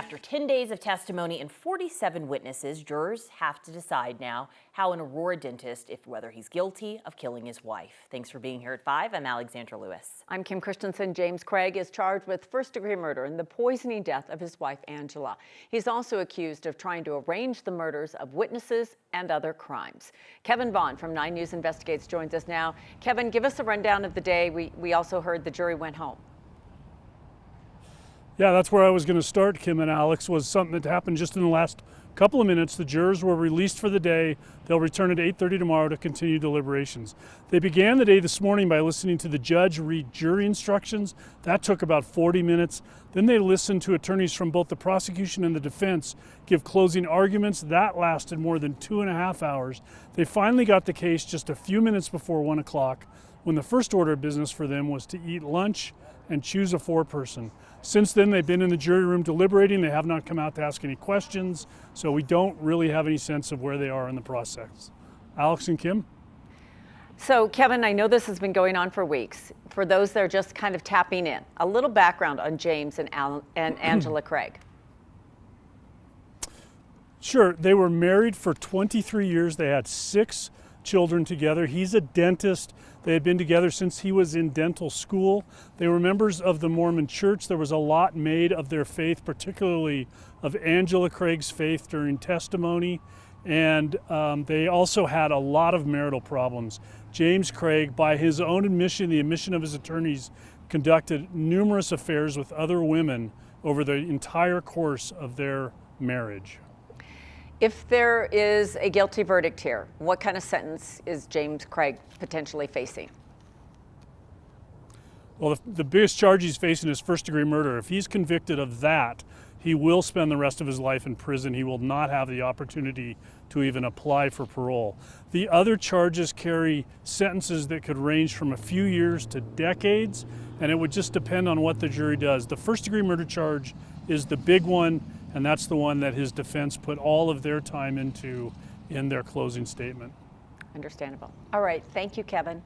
After 10 days of testimony and 47 witnesses, jurors have to decide now how an Aurora dentist, whether he's guilty of killing his wife. Thanks for being here at 5. I'm Alexandra Lewis. I'm Kim Christensen. James Craig is charged with first-degree murder and the poisoning death of his wife, Angela. He's also accused of trying to arrange the murders of witnesses and other crimes. Kevin Vaughn from 9 News Investigates joins us now. Kevin, give us a rundown of the day. We also heard the jury went home. Yeah, that's where I was going to start, Kim and Alex, was something that happened just in the last couple of minutes. The jurors were released for the day. They'll return at 8:30 tomorrow to continue deliberations. They began the day this morning by listening to the judge read jury instructions. That took about 40 minutes. Then they listened to attorneys from both the prosecution and the defense give closing arguments. That lasted more than 2.5 hours. They finally got the case just a few minutes before 1 o'clock, when the first order of business for them was to eat lunch and choose a foreperson. Since then, they've been in the jury room deliberating. They have not come out to ask any questions, so we don't really have any sense of where they are in the process. Alex and Kim? So, Kevin, I know this has been going on for weeks. For those that are just kind of tapping in, a little background on James and Angela Craig. Sure. They were married for 23 years. They had 6 children together. He's a dentist. They had been together since he was in dental school. They were members of the Mormon Church. There was a lot made of their faith, particularly of Angela Craig's faith during testimony. And they also had a lot of marital problems. James Craig, by his own admission, the admission of his attorneys, conducted numerous affairs with other women over the entire course of their marriage. If there is a guilty verdict here, what kind of sentence is James Craig potentially facing? Well, the biggest charge he's facing is first-degree murder. If he's convicted of that, he will spend the rest of his life in prison. He will not have the opportunity to even apply for parole. The other charges carry sentences that could range from a few years to decades, and it would just depend on what the jury does. The first-degree murder charge is the big one, and that's the one that his defense put all of their time into in their closing statement. Understandable. All right. Thank you, Kevin.